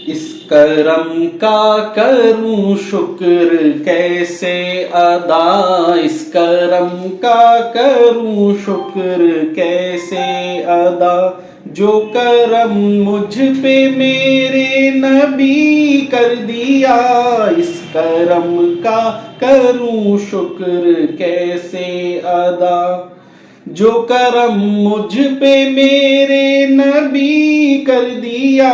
اس کرم کا کروں شکر کیسے ادا، اس کرم کا کروں شکر کیسے ادا، جو کرم مجھ پہ میرے نبی کر دیا، اس کرم کا کروں شکر کیسے ادا، جو کرم مجھ پہ میرے نبی کر دیا،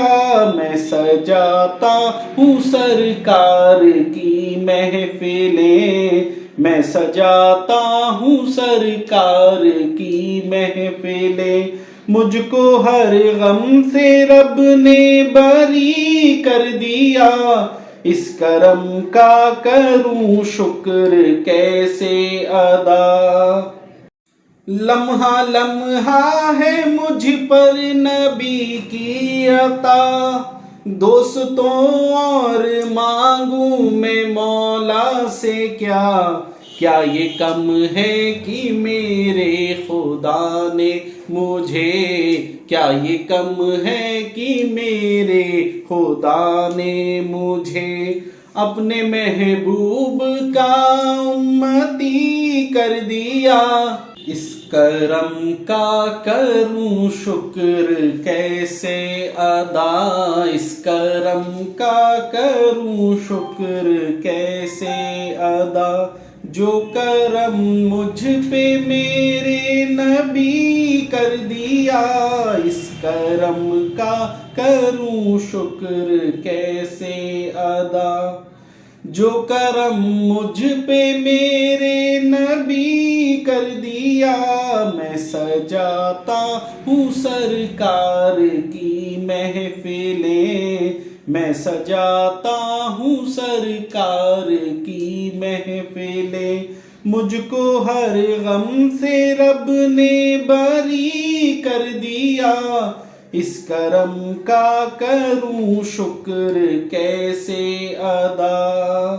میں سجاتا ہوں سرکار کی محفلیں، میں سجاتا ہوں سرکار کی محفلیں، مجھ کو ہر غم سے رب نے بری کر دیا، اس کرم کا کروں شکر کیسے ادا، لمحہ لمحہ ہے مجھ پر نبی کی عطا، دوستوں اور مانگوں میں مولا سے کیا، کیا یہ کم ہے کہ میرے خدا نے مجھے، کیا یہ کم ہے کہ میرے خدا نے مجھے اپنے محبوب کا امتی کر دیا، اس کرم کا کروں شکر کیسے ادا، اس کرم کا کروں شکر کیسے ادا، جو کرم مجھ پہ میرے نبی کر دیا، اس کرم کا کروں شکر کیسے ادا، جو کرم مجھ پہ میرے نبی کر دیا، میں سجاتا ہوں سرکار کی محفلیں، میں سجاتا ہوں سرکار کی محفلیں، مجھ کو ہر غم سے رب نے بری کر دیا، اس کرم کا کروں شکر کیسے ادا،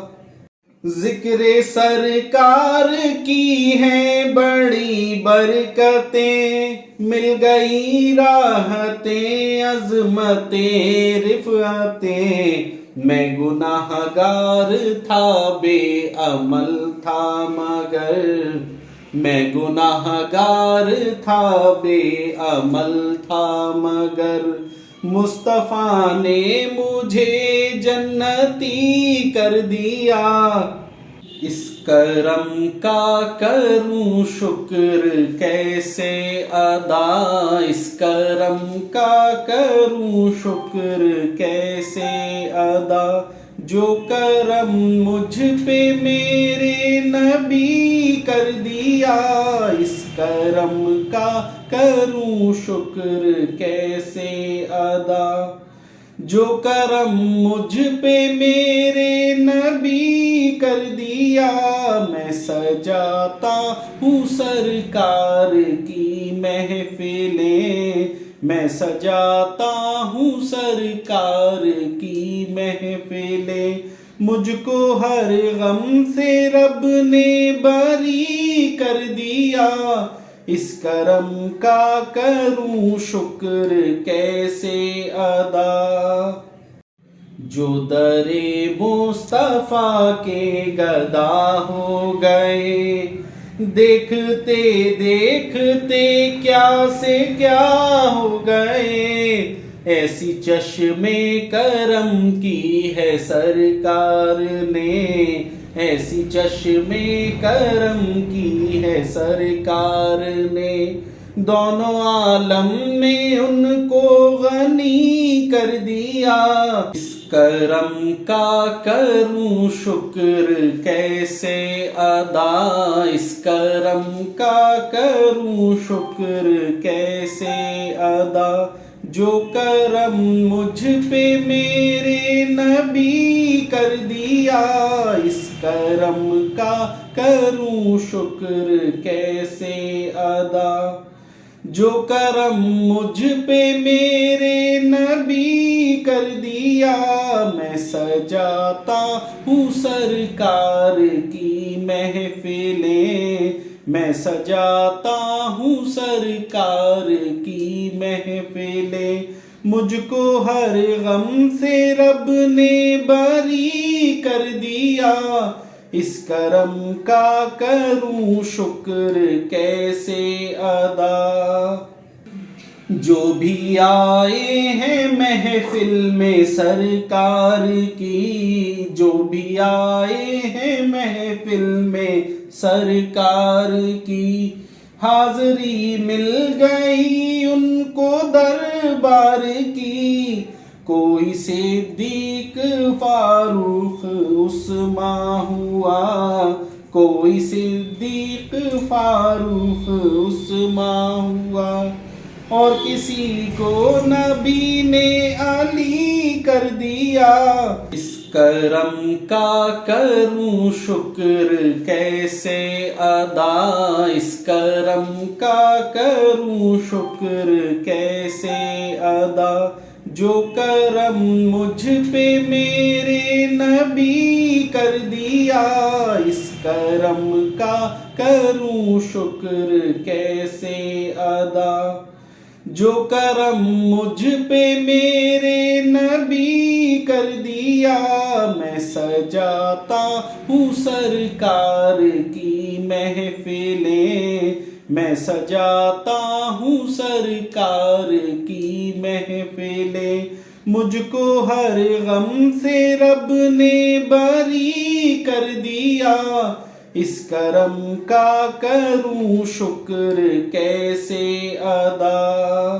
ذکر سرکار کی ہیں بڑی برکتیں، مل گئی راحتیں عظمتیں رفعتیں، میں گناہ گار تھا بے عمل تھا مگر، میں گناہ گار تھا بے عمل تھا مگر، مصطفیٰ نے مجھے جنتی کر دیا، اس کرم کا کروں شکر کیسے ادا، اس کرم کا کروں شکر کیسے ادا، جو کرم مجھ پہ میرے نبی کر دیا، اس کرم کا کروں شکر کیسے ادا، جو کرم مجھ پہ میرے نبی کر دیا، میں سجاتا ہوں سرکار کی محفلیں، میں سجاتا ہوں سرکار کی محفلیں، مجھ کو ہر غم سے رب نے بری کر دیا، اس کرم کا کروں شکر کیسے ادا، جو در مصطفیٰ کے گدا ہو گئے، دیکھتے دیکھتے کیا سے کیا ہو گئے، ایسی چشم کرم کی ہے سرکار نے، ایسی چشم کرم کی ہے سرکار نے، دونوں عالم میں ان کو غنی کر دیا، اس کرم کا کروں شکر کیسے ادا، اس کرم کا کروں شکر کیسے ادا، جو کرم مجھ پہ میرے نبی کر دیا، اس کرم کا کروں شکر کیسے ادا، جو کرم مجھ پہ میرے نبی کر دیا، میں سجاتا ہوں سرکار کی محفلیں، میں سجاتا ہوں سرکار کی محفلیں، مجھ کو ہر غم سے رب نے بری کر دیا، اس کرم کا کروں شکر کیسے ادا۔ جو بھی آئے ہیں محفل میں سرکار کی، جو بھی آئے ہیں محفل میں سرکار کی، حاضری مل گئی ان کو دربار کی۔ کوئی صدیق فاروق عثمان ہوا، کوئی صدیق فاروق عثمان ہوا، اور کسی کو نبی نے علی کر دیا۔ اس کرم کا کروں شکر کیسے ادا، اس کرم کا کروں شکر کیسے ادا۔ جو کرم مجھ پہ میرے نبی کر دیا، اس کرم کا کروں شکر کیسے ادا۔ جو کرم مجھ پہ میرے نبی کر دیا، میں سجاتا ہوں سرکار کی محفلیں، میں سجاتا ہوں سرکار کی محفلیں۔ مجھ کو ہر غم سے رب نے بری کر دیا، اس کرم کا کروں شکر کیسے ادا۔